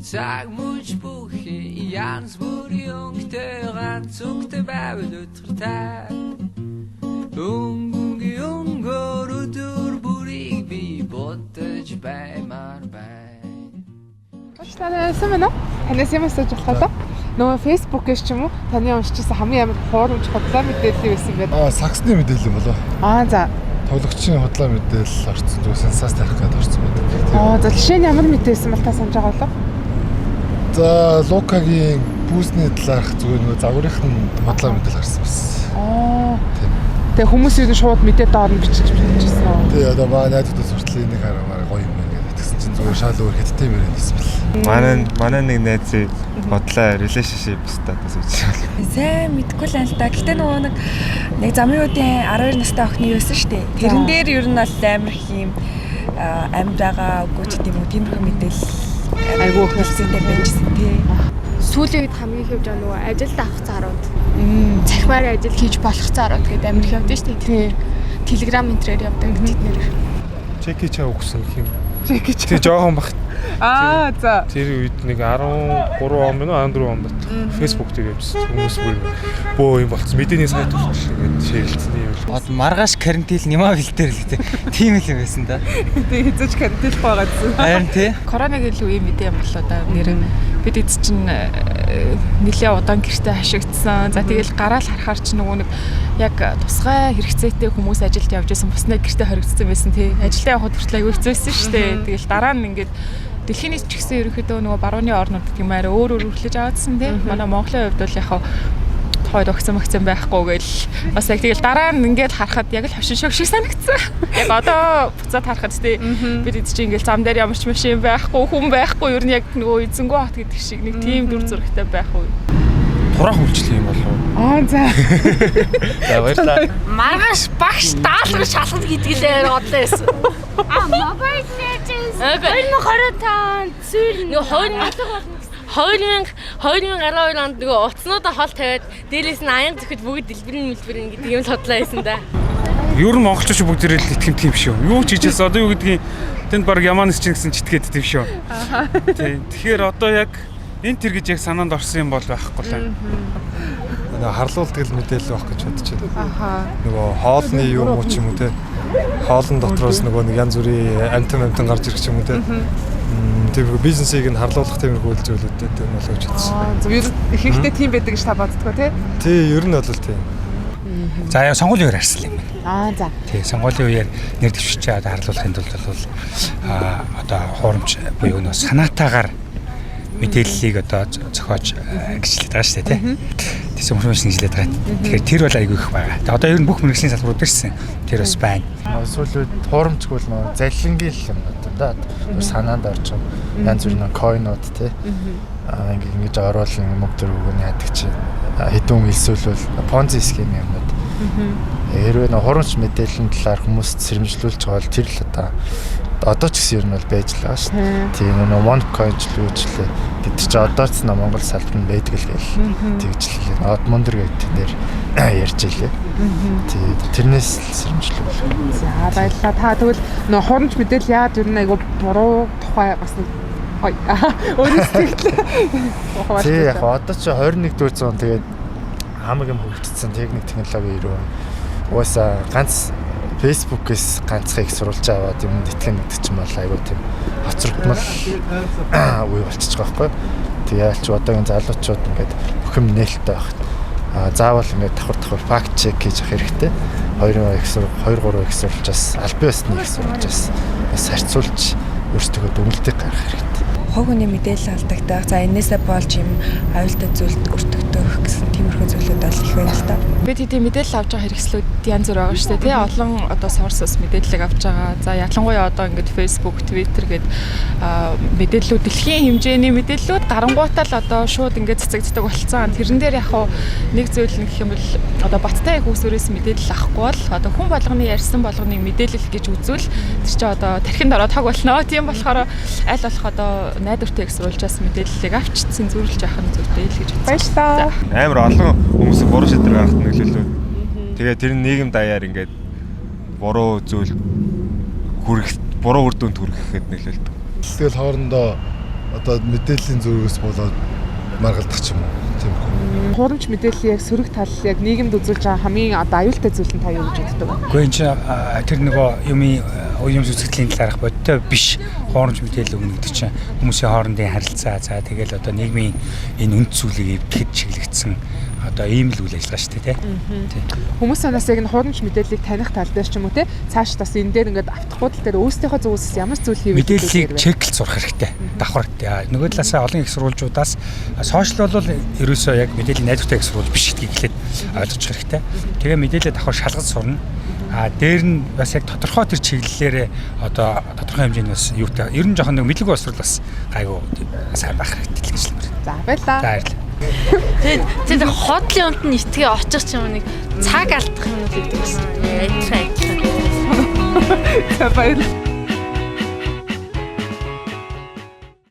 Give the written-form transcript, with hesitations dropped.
цаг мөч бүхий янз бүрийн өнгөтэй ганц өнгөтэй байвал өдөртэй өнгөөр өдөр бүрийг би бодож баймаар бай. Танаас юм уу? Танаас юм асууж болохоо. Нөгөө Facebook-ээс ч юм уу таны уншижсэн хамгийн амар хуурамч худлаа мэдээлэл байсан гэдэг. Саксны мэдээлэл болоо. За. Тоглогчийн худлаа мэдээлэл орсон зүгээр сенсац тарих гэдэг орсон байдаг. За жишээ нь ямар мэдээлсэн бол та санаж байгаа болов? За Лукагийн бүүсний талаарх зүгээр нөгөө загварынхын худлаа мэдээлэл гарсан байсан. Тэгээ хүмүүс юу шууд мэдээд доорн бичиж бичсэн үү? Тэгээ одоо манай найзуудаас хүртэл энийг хараа гоё юм байна гэдэг. Тэгсэн чинь зүгээр шал өөр хэттэй мөрөн хэлсэн бэл. Манай нэг найзын бодлоо relationship статус гэж. Сайн мэдгүй л байна л да. Гэтэ нөгөө нэг замын үеийн 12 настай охины юусэн шүү дээ. Тэрэн дээр ер нь бол амар их юм амьд байгаа үгүй ч гэдэм үү тиймэрхүү мэдээлэл айгүй хэлсэнтэй байжсэн тий. Сүүлийн үед хамгийн их явж байгаа нөгөө ажилд авах зарууд. Цахимаар ажил хийж болох зарууд гэдэг амар их явдсан шүү дээ. Тий. Telegram энтрээр явдаг тэд нэр. Чеки чаа өгсөн юм. Чеки Тэг жоохон бах. За. Тэр үед нэг 13 он мөн 14 он бат. Facebook дээр явсан хүмүүс бөө юм болцсон. Мэдээний сайт үүсгэж тэгээд шеэрлцсэн юм. Одоо маргааш карантин нямаа бэлтээр л гэдэг. Тийм л юм байсан да. Тэг хэзээ ч карантин байгаа гэсэн. Харин тий. Коронавигийн илүү юм мэдээ юм болоо да. Нэр бид эд чинь нэлээ удаан гэртээ хашигдсан. За тэгэл гараал харахаар ч нөгөө нэг яг тусгай хэрэгцээтэй хүмүүс ажилд явж байсан. Буснаа гэртээ хоригдсан байсан тий. Ажилдаа явахд хүртэл аягүй хэцүүсэн шүү дээ. Тэгэл дараа нь ингээд дэлхийн ч гэсэн ерөнхийдөө нөгөө барууны орнууд гэх юм арай өөр хүлээж аваадсан тий. Манай Монголын хувьд бол яг хойд огцон байхгүй гэл бас яг тэгэл дараа нь ингээд харахад яг л хошин шог шиг санагдсан. Яг одоо буцаад харахад тий бид эд чинь ингээд зам дээр ямар ч машин байхгүй, хүн байхгүй ер нь яг нөгөө эзэнгүү хот гэдэг шиг нэг тийм дүр зурагтай байх уу. Турах үйлчлэл юм болов уу? За. За баярлалаа. Маргааш багш даалгаж шалгах гэдэг л бодлоо байсан. Мобайл нэрчээс 2025 зүйл нэг 2012 онд нөгөө утаснуудаа хол тавиад дээрээс нь аян зөвхөд бүгд дэлбэрэн гэдэг юм л хотлоо байсан да. Ер нь монголчууд бүгд тэрэл итгэмтэй юм шүү. Юу ч хийжээс одоо юу гэдгийг тэнд баг ямаанс чинь гэсэн читгээд тийм шүү. Тэгэхээр одоо яг энэ тэр гэж яг санаанд орсон юм бол байхгүй л. Нөгөө харлуулдаг л мэдээлэл байх гэж бодож байна. Нөгөө хоолны юм уу ч юм уу те. Хоолн дотроос нөгөө нэг янз бүрийн амтан гарч ирэх юм уу те. Тэр бизнесийг нь харлуулах тиймэрхүү зүйлүүдтэй тийм болов гэж бодсон. Зөв ер нь ихэнхдээ тийм байдаг гэж та боддгоо тий? Тий, ер нь бол тийм. За яа сонгуулийн үеэр харсан юм байна. За. Тий, сонгуулийн үеэр нэр дэвшиж одоо харлуулахын тулд бол одоо хуурамч буюу нөө санаатаагаар мэдээллийг одоо зохиож гिचлээд байгаа шүү дээ тий. Тэс хүмүүс гिचлээд байгаа. Тэгэхээр тэр бол айгүй их байгаа. Тэгээ одоо ер нь бүх мэргэжлийн салбарууд ирсэн. Тэр бас байна. Сүүлийн хуурамчгүй л нөө залхингийн юм да. Санаанд орж байгаа. Янз бүрийн койнууд тий. Ингэж оруулан мөнгө төр өгөөний яадаг чи хэдэн хэлсүүлвэл понзи схем юмнууд. Хэрвээ нөө хуурамч мэдээллийн талаар хүмүүс сэрэмжлүүлж байгаа бол тэр л одоо ч гэсэн ер нь бол байж л байгаа шүү дээ. Тийм нөө монкойн ч лүүжлээ. Тэд чи одоо ч Монгол салбар нь байдаг л гээл. Тэгж л Одмондор гэдэг дээр ярьж илээ. Тийм тэрнээс сэрэмжлүүл. За баярлалаа. Та тэгвэл нөө хуурамч мэдээлэл яагаад ер нь айгу буруу тухай бас нэг өөрөөсөө тий яг одоо ч 21-р зуун тэгээд хамаг юм хөгжсөн техник технологи ирүү. Уусаа ганц Facebook-ээс ганцхан их сурвалж аваад юм итгэн гэдэг чинь бол айгүй тийм хоцрогдмол үе болчихж байгаа байхгүй. Тэгээд ч одоогийн залуучууд ингээд бүх юм нээлттэй байх. Заавал ингээд давхар факт чек хийж авах хэрэгтэй. 2 их сурвалж 2 3 их сурвалжаас аль биесний их сурвалжаас бас харьцуулж өөрсдөө дүгнэлтийг гаргах хэрэгтэй. Хог хүний мэдээлэл алдагдах. За энээсээ болж юм аюултай зүйлд өртөгдөх гэсэн тиймэрхүү зүйлүүд бол их байна л да. Бид хэдийн мэдээлэл авч байгаа хэрэгслүүд янз бүр байгаа шүү дээ тий. Олон одоо sources мэдээллийг авч байгаа. За ялангуяа одоо ингээд Facebook, Twitter гээд мэдээллүүд дэлхийн хэмжээний мэдээллүүд гарангуйтаа л одоо шууд ингээд цацагддаг болцсон. Тэрэн дээр яг нэг зүйл нэг юм бол одоо баттай яг үсвэрээс мэдээлэл авахгүй бол одоо хүн болгоны ярьсан болгоныг мэдээлэл гэж үзвэл тэр чинь одоо тархинд ороод хог болно. Тийм болохоор аль болох одоо найдвартай их сурвалжаас мэдээллийг авч цензуурлаж авах нь зүйтэй л гэж бодсон. Баярлалаа. Амар олон хүмүүсийг буруу шийдвэр гаргахад нөлөөлөө. Тэгээ тэр нийгэм даяар ингээд буруу зүйл хүрэх, буруу үр дүнд хүрэхэд нөлөөлдөг. Тэгэл хоорондоо одоо мэдээллийн зүрхээс болоод маргалдах ч юм уу. Тийм. Хуурамч мэдээллийн яг сөрөг тал яг нийгэмд үзүүлж байгаа хамгийн одоо аюултай зүйл нь та юу гэж боддог вэ? Гэхдээ энэ тэр нөгөө уян зүсгэлийн талаарх бодтой биш хуурамч мэдээлэл өгнө гэдэг чинь хүмүүсийн хоорондын харилцаа за тэгэл одоо нийгмийн энэ үнд зүйлийг эвдэхэд чиглэгдсэн одоо ийм л үйл ажиллагаа шүү дээ тий. Хүмүүс санаас яг н хуурамч мэдээллийг таних тал дээр ч юм уу тий цааш бас энэ дээр ингээд автахгүй тал дээр өөрсдийнхөө зүгээс ямар зүйл хийвэл мэдээллийг чеклж сурах хэрэгтэй. Давхар хэрэгтэй. Нөгөө талаасаа олон их сурвалжуудаас сошиал бол ерөөсөө яг мэдээллийн найдвартай их сурвалж биш гэдгийг эхлээд ойлгож хэрэгтэй. Тэгээ мэдээлэл давхар шалгаж сурна. Дээр нь бас яг тодорхой тэр чиглэлээр одоо тодорхой хэмжээний бас юутай ер нь жоохон нэг мэдлэг боловсрол бас айгу сайн байх хэрэгтэй гэж хэлмээр. За баярлаа. За баярлалаа. Тэгээд хотлын өмд нь итгээ очих юм нэг цаг алдах юм уу гэдэг бас. Яа, баярлалаа.